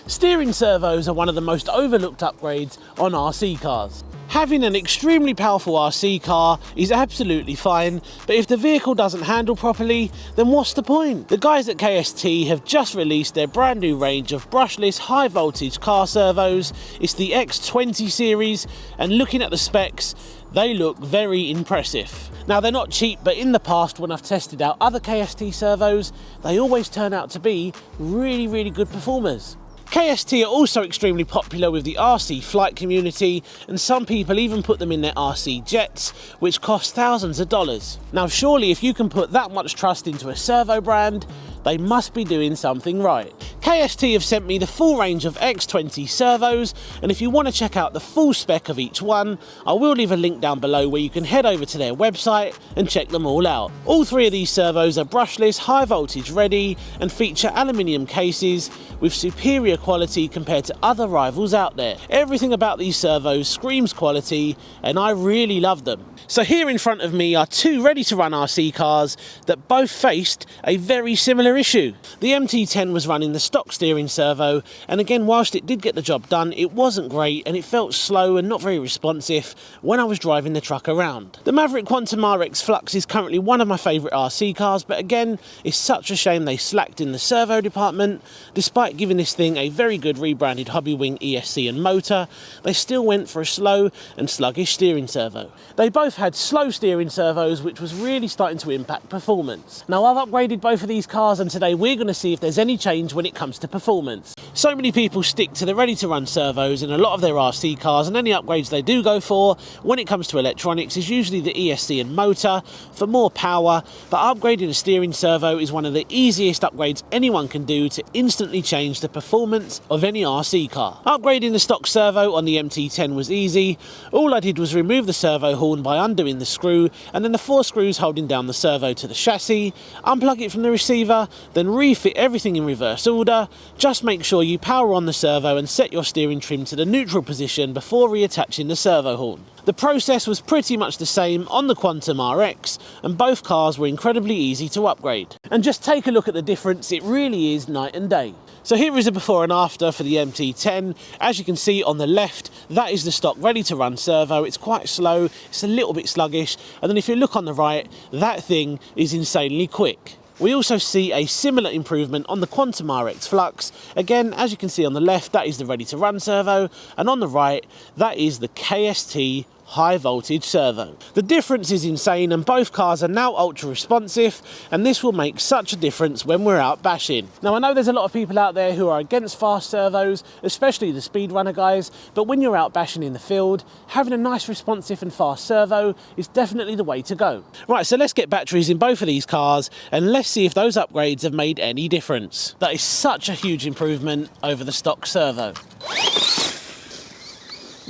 Steering servos are one of the most overlooked upgrades on RC cars. Having an extremely powerful RC car is absolutely fine, but if the vehicle doesn't handle properly, then what's the point? The guys at KST have just released their brand new range of brushless high voltage car servos. It's the X20 series, and looking at the specs, they look very impressive. Now, they're not cheap, but in the past when I've tested out other KST servos, they always turn out to be really good performers. KST are also extremely popular with the RC flight community, and some people even put them in their RC jets, which cost thousands of dollars. Now, surely if you can put that much trust into a servo brand, they must be doing something right. KST have sent me the full range of X20 servos, and if you want to check out the full spec of each one, I will leave a link down below where you can head over to their website and check them all out. All three of these servos are brushless, high voltage ready, and feature aluminium cases with superior quality compared to other rivals out there. Everything about these servos screams quality, and I really love them. So here in front of me are two ready to run RC cars that both faced a very similar issue. The MT10 was running the stock steering servo, and again, whilst it did get the job done, it wasn't great and it felt slow and not very responsive when I was driving the truck around. The Maverick Quantum RX Flux is currently one of my favourite RC cars, but again, it's such a shame they slacked in the servo department. Despite giving this thing a very good rebranded Hobbywing ESC and motor, they still went for a slow and sluggish steering servo. They both had slow steering servos, which was really starting to impact performance. Now, I've upgraded both of these cars, and today we're going to see if there's any change when it comes to performance. So many people stick to the ready-to-run servos in a lot of their RC cars, and any upgrades they do go for when it comes to electronics is usually the ESC and motor for more power, but upgrading a steering servo is one of the easiest upgrades anyone can do to instantly change the performance of any RC car. Upgrading the stock servo on the MT10 was easy. All I did was remove the servo horn by undoing the screw, and then the 4 screws holding down the servo to the chassis, unplug it from the receiver, then refit everything in reverse order. Just make sure you power on the servo and set your steering trim to the neutral position before reattaching the servo horn. The process was pretty much the same on the Quantum RX, and both cars were incredibly easy to upgrade. And just take a look at the difference, it really is night and day. So here is a before and after for the MT10. As you can see on the left, that is the stock ready to run servo. It's quite slow, it's a little bit sluggish, and then if you look on the right, that thing is insanely quick. We also see a similar improvement on the Quantum RX Flux. Again, as you can see on the left, that is the ready to run servo, and on the right, that is the KST high voltage servo. The difference is insane, and both cars are now ultra responsive, and this will make such a difference when we're out bashing. Now, I know there's a lot of people out there who are against fast servos, especially the speedrunner guys, but when you're out bashing in the field, having a nice responsive and fast servo is definitely the way to go. Right, so let's get batteries in both of these cars and let's see if those upgrades have made any difference. That is such a huge improvement over the stock servo.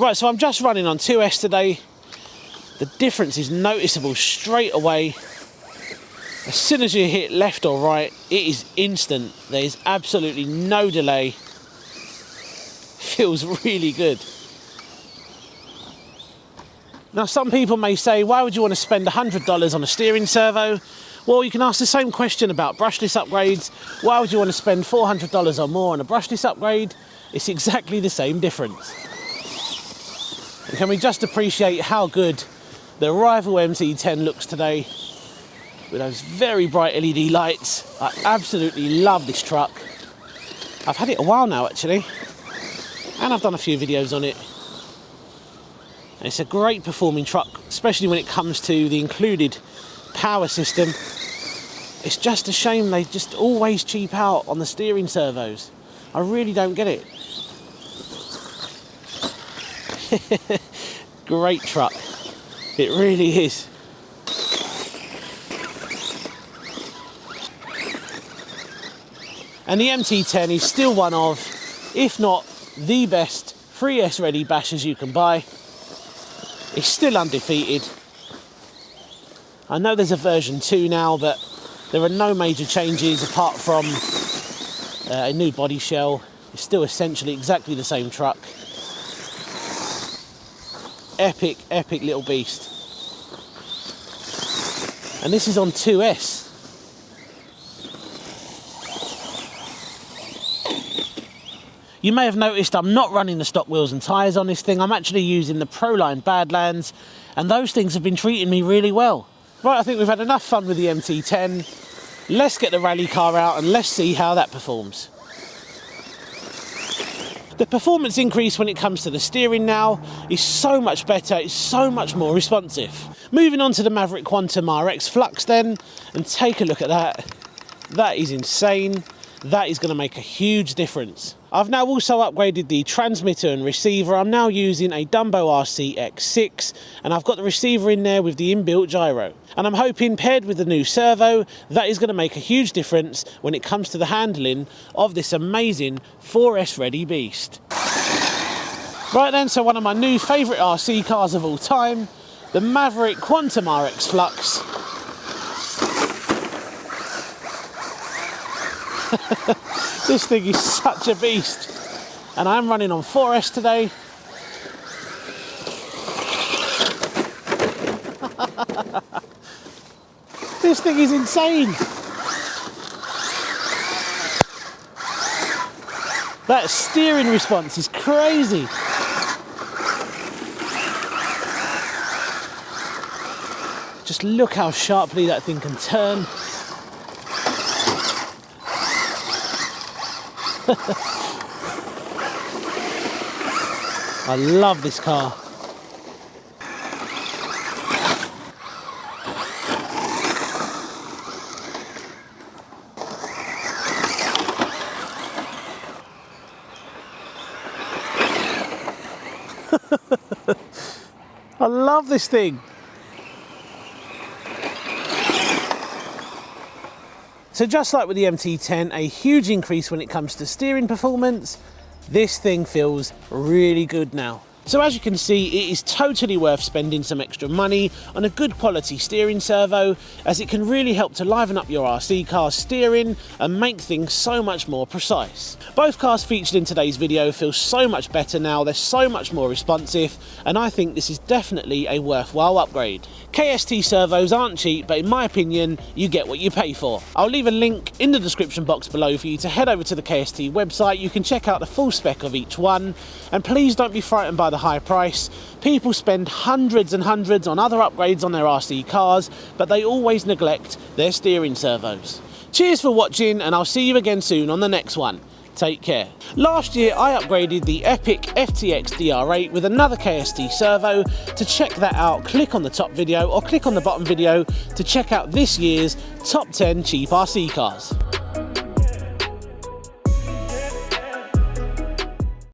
Right, so I'm just running on 2S today. The difference is noticeable straight away. As soon as you hit left or right, it is instant. There is absolutely no delay. Feels really good. Now, some people may say, why would you want to spend $100 on a steering servo? Well, you can ask the same question about brushless upgrades. Why would you want to spend $400 or more on a brushless upgrade? It's exactly the same difference. And can we just appreciate how good the rival MT10 looks today with those very bright LED lights. I absolutely love this truck. I've had it a while now actually, and I've done a few videos on it. And it's a great performing truck, especially when it comes to the included power system. It's just a shame they just always cheap out on the steering servos. I really don't get it. Great truck, it really is. And the MT10 is still one of, if not the best 3S ready bashers you can buy. It's still undefeated. I know there's a version 2 now, but there are no major changes apart from a new body shell. It's still essentially exactly the same truck. Epic, epic little beast. And this is on 2S. You may have noticed I'm not running the stock wheels and tyres on this thing. I'm actually using the Proline Badlands, and those things have been treating me really well. Right, I think we've had enough fun with the MT10. Let's get the rally car out and let's see how that performs. The performance increase when it comes to the steering now is so much better, it's so much more responsive. Moving on to the Maverick Quantum RX Flux then, and take a look at that. That is insane. That is going to make a huge difference. I've now also upgraded the transmitter and receiver. I'm now using a Dumbo RC X6, and I've got the receiver in there with the inbuilt gyro. And I'm hoping, paired with the new servo, that is going to make a huge difference when it comes to the handling of this amazing 4S ready beast. Right then, so one of my new favourite RC cars of all time, the Maverick Quantum RX Flux. This thing is such a beast, and I'm running on 4S today. This thing is insane. That steering response is crazy. Just look how sharply that thing can turn. I love this car. I love this thing. So just like with the MT10, a huge increase when it comes to steering performance. This thing feels really good now. So as you can see, it is totally worth spending some extra money on a good quality steering servo, as it can really help to liven up your RC car's steering and make things so much more precise. Both cars featured in today's video feel so much better now, they're so much more responsive, and I think this is definitely a worthwhile upgrade. KST servos aren't cheap, but in my opinion, you get what you pay for. I'll leave a link in the description box below for you to head over to the KST website. You can check out the full spec of each one, and please don't be frightened by the high price. People spend hundreds and hundreds on other upgrades on their RC cars, but they always neglect their steering servos. Cheers for watching, and I'll see you again soon on the next one. Take care. Last year I upgraded the epic FTX DR8 with another KST servo. To check that out, click on the top video or click on the bottom video to check out this year's top 10 cheap RC cars.